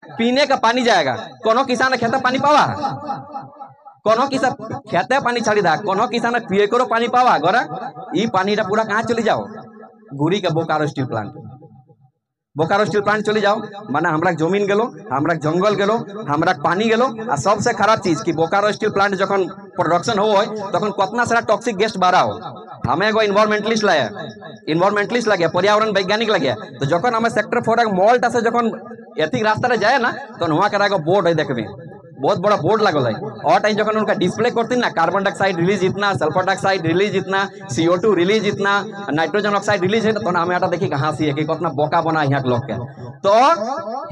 पीने का पानी जाएगा। कोनो किसान खेते पानी पावा, कोनो किसान खेते पानी छाड़ी दा, कोनो किसान पिए करो पानी पावा गरा ई पानीटा पूरा कहाँ चली जाओ गुरी के Bokaro steel plant. Bokaro steel plant चले जाओ माने हमरा जमीन गेलो, हमरा जंगल गेलो, हमरा पानी गेलो। आ सबसे खराब चीज कि बोकारो स्टील प्लांट जखन प्रोडक्शन हो तखन कितना सारा टॉक्सिक गैस बारा हो। हमें एगो इन्वायरमेंटलिस्ट लगे, पर्यावरण वैज्ञानिक लगे, तो जखन हमें सेक्टर 4 मॉल्टा से जखन एथिक रास्ता जाए ना तो वहाँ का एगो बोर्ड है देखबे, बहुत बड़ा बोर्ड लगल है। और टाइम जब उनका डिस्प्ले करती ना कार्बन डाइऑक्साइड रिलीज इतना, सल्फर डाइऑक्साइड रिलीज इतना, CO2 रिलीज इतना, नाइट्रोजन ऑक्साइड रिलीज है, तो हमें आता देखी कहाँ सी है कि कितना बोका बना यहाँ के लोग के। तो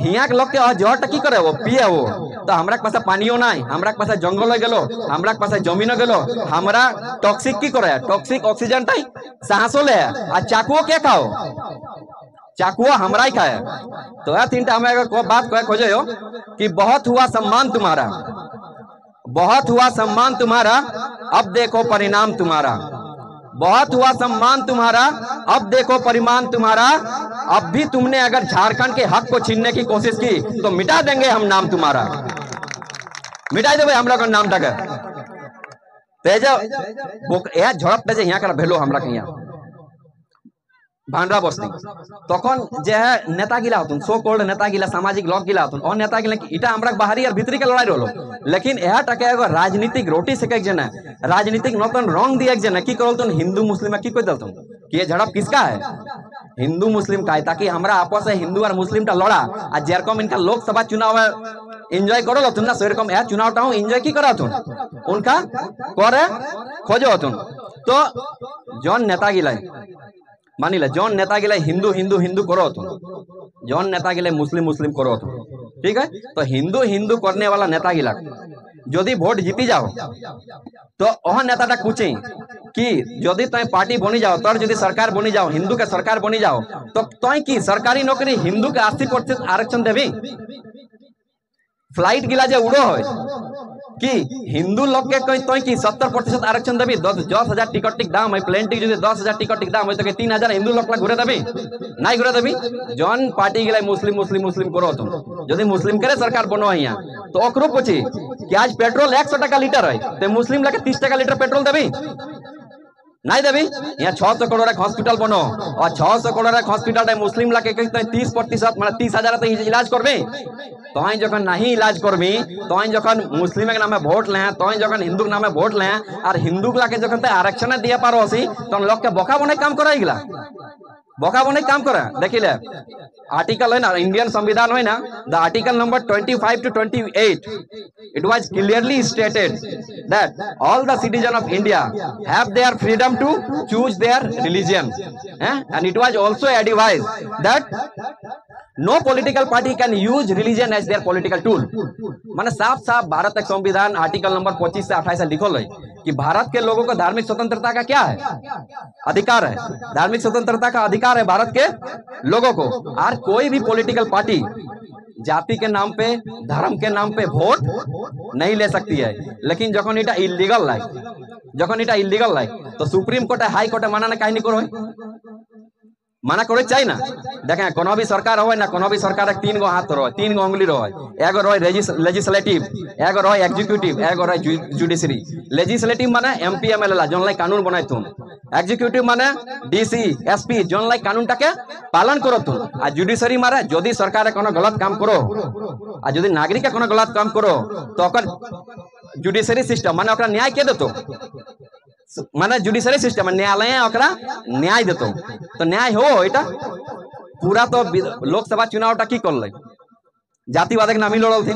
यहाँ के लोग के जड़ की करे वो पिए वो, तो हमरा के पास पानियो ना, हमरा के पास जंगल गेलो, हमरा के पास जमीन गेलो, हमरा टॉक्सिक की करे टॉक्सिक ऑक्सीजन टाई सांसो ले आ चाकुओ के खाओ, चाकुआ हमरा ही खाए। तो यह तीनटा हमें को बात कहे खोजे हो कि बहुत हुआ सम्मान तुम्हारा, बहुत हुआ सम्मान तुम्हारा, अब देखो परिणाम तुम्हारा। बहुत हुआ सम्मान तुम्हारा, अब देखो परिणाम तुम्हारा। अब भी तुमने अगर झारखंड के हक को छीनने की कोशिश की तो मिटा देंगे हम नाम तुम्हारा, मिटा देवे हम लोग नाम टके तेज झड़प तेज यहाँ कर भेलो हमरा के यहाँ भांडरा बस्ती तखन जे है नेता गिला होतुन, सो कॉल्ड नेता गिला, सामाजिक लोग गिला होतुन और नेता गिला इटा हमरा बाहरी और भीतरी के लड़ाई रहलो। लेकिन यह टके एगो राजनीतिक रोटी से एक जन है, राजनीतिक नतन रंग दिया एक जन है की करलतुन हिंदू मुस्लिम की कोई दलतुन कि ये झड़प किसका है, हिंदू मुस्लिम का है, ताकि हमरा आपस में हिंदू और मुस्लिम टा लड़ा आ जेरकम इनका लोकसभा चुनाव एंजॉय करो लतुन ना, सेरकम यह चुनाव टाऊ एंजॉय की करातुन उनका करे खोजो होतुन। तो जौन नेता गिला मानी ले, जौन नेता गिला हिंदू हिंदू हिंदू करो तुम, जौन नेता गिला मुस्लिम मुस्लिम करो तुम, ठीक है। तो हिंदू हिंदू करने वाला नेता गिला यदि भोट जीती जाओ तो वह नेता पूछे कि यदि तुम पार्टी बनी जाओ तोर यदि सरकार बनी जाओ, हिंदू के सरकार बनी जाओ तो तुम की सरकारी नौकरी हिंदू के 80% आरक्षण देवी। फ्लाइट गिला जो उड़ो है कि हिंदू लोग के कोई तो की 70% आरक्षण देवी, 10,000 टिकट टिक दाम है, प्लेन टिक 10,000 टिकट टिक दाम है तो 3,000 हिंदू लोग घुरे देवी नहीं घुरे देवी। जौन पार्टी गिला मुस्लिम मुस्लिम मुस्लिम करो तुम, यदि मुस्लिम करे सरकार बनो यहाँ तो ओकरो पूछी कि आज पेट्रोल 100 टका लीटर है तो मुस्लिम लगे 30 टका लीटर पेट्रोल देवी नहीं देवी। यहाँ 600 करोड़ हॉस्पिटल बनो और 600 करोड़ हॉस्पिटल मुस्लिम लगे 30% मतलब 30,000 तो इलाज करबे, तो जखन नहीं इलाज करबी तो जखन मुस्लिम के नाम वोट ले, तो जखन हिंदू के नाम वोट ले और हिंदू के जखन आरक्षण दिए पारो तो लोग के बोका बने काम करे गिला, बोका बने काम करे। देखी ले आर्टिकल है ना इंडियन संविधान है ना, the article number 25 to 28 it was clearly stated that all the citizens of India have their freedom to choose their religion, and it was also advised that no political party can use religion as their political tool। माने साफ साफ भारत का संविधान article number 25 से 28 लिखल है कि भारत के लोगों को धार्मिक स्वतंत्रता का क्या है, अधिकार है, धार्मिक स्वतंत्रता का अधिकार है भारत के लोगों को। और कोई भी पॉलिटिकल पार्टी जाति के नाम पे धर्म के नाम पे वोट नहीं ले सकती है। लेकिन जखन इटा इलीगल है, जखन इटा इलीगल है तो सुप्रीम कोर्ट हाई कोर्ट माना ना कहीं करो माना करे चाहिए ना। देखें कोनो भी सरकार हो ना, कोनो भी सरकार 3 गो हाथ रहो, 3 गो उंगली रहो, एगो रहो लेजिस्लेटिव, एगो रहो एग्जीक्यूटिव, एगो रहो जुडिशरी। लेजिस्लेटिव माने MP MLA जोन लाई कानून बनाए तुम, एग्जीक्यूटिव माने DC SP जोन लाई कानून टाके पालन करो तुम, आ जुडिशरी माने यदि सरकार कोनो गलत काम करो आ यदि नागरिक कोनो गलत काम करो तो ओकर जुडिशरी सिस्टम माने ओकरा न्याय के देतो, माने जुडिशरी सिस्टम न्यायालय ओकरा न्याय देतो। तो न्याय हो इटा पूरा तो लोकसभा चुनाव की कर ले जातिवाद के नामी लड़ल थी,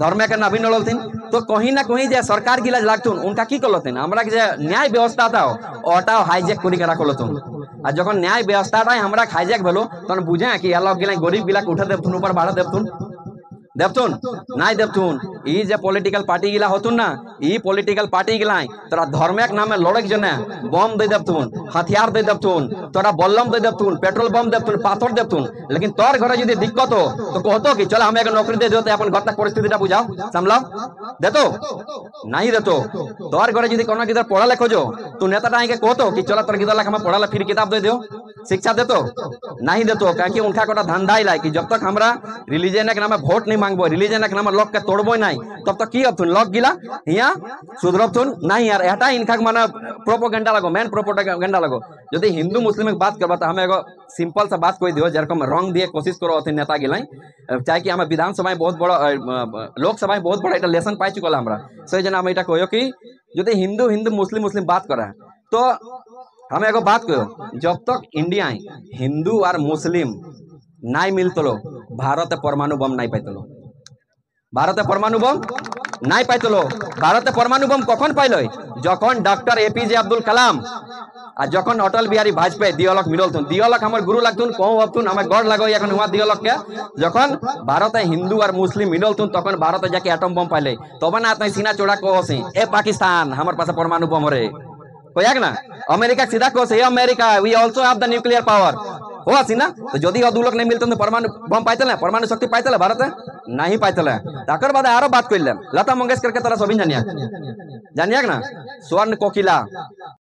धर्म के नामी लड़ल थी, तो कहीं ना कहीं जे सरकार गिला लागतुन उनका की करलथिन हमरा के जे न्याय व्यवस्था था ओटा हाईजैक करी के राखलथुन। आ जखन न्याय व्यवस्था था हमरा हाईजैक भेलो तन बुझे कि अलग गिला गरीब गिला उठा देबथुन, ऊपर भाड़ा देबथुन देवतुन नहीं देवतुन। ई जे पॉलिटिकल पार्टी गिला होतुन ना, ई पॉलिटिकल पार्टी गिला तोरा धर्म के नाम में लड़क जने बम दे देवतुन, हथियार दे देवतुन, तोरा बल्लम दे देवतुन, पेट्रोल बम देवतुन, पाथर देवतुन। लेकिन तोर घर यदि दिक्कत हो तो कहतो कि चल हमें नौकरी दे दो तो अपन घर तक परिस्थिति बुझाओ समझाओ, देतो नहीं देतो। तोर घर यदि कोनो किधर पढ़ा लिखो जो तू नेता टाइम के कहतो कि चल तोर किधर हम पढ़ा फिर किताब दे दो, शिक्षा देतो नहीं देतो। क्योंकि उनका कोटा धंधा ही लाए कि जब तक हमरा रिलीजन के नाम में वोट नहीं मांगबो रिलीजन एक नंबर लॉक के तोड़बो नहीं तब तक की अबथुन लॉक गिला हिया सुधरबथुन नहीं यार एटा इनका माने प्रोपोगेंडा लगो मेन प्रोपोगेंडा लगो यदि हिंदू मुस्लिम के बात करबा त हम एगो सिंपल सा बात कोई दियो जेरकम रंग दिए कोशिश करो अथि नेता गिलाई चाहे कि हम विधानसभा में बहुत बड़ा लोकसभा में बहुत बड़ा एटा लेसन पाई चुकल हमरा सही जना हम एटा कहियो कि यदि हिंदू हिंदू मुस्लिम मुस्लिम बात करे तो हम एगो बात कहो जब तक इंडिया हिंदू और मुस्लिम नहीं मिलतलो भारत परमाणु बम नहीं पाइतलो भारत परमाणु बम नहीं पाइतलो भारत परमाणु बम कखन पाइल जखन डॉक्टर एपीजे अब्दुल कलाम आ जखन अटल बिहारी वाजपेयी दियलक मिलल दियलक हमर गुरु लगतुन कहूँ अबतुन हमें गढ़ लगो एखन हुआ दियलक के जखन भारत हिंदू और मुस्लिम मिलल तखन भारत जाके एटम बम पाइले तब ना सीना चोड़ा कहो ए पाकिस्तान हमारे पास परमाणु बम रे कोई ना अमेरिका सीधा कहो America we also have the nuclear power हो आसी ना तो जदि दू लोग नहीं मिलते तो परमाणु बम पाइतले परमाणु शक्ति पाइतले भारत नहीं पाइतले तकर बाद आरो बात कइले लता मंगेशकर के तरह सभी जानिया ना स्वर्ण कोकिला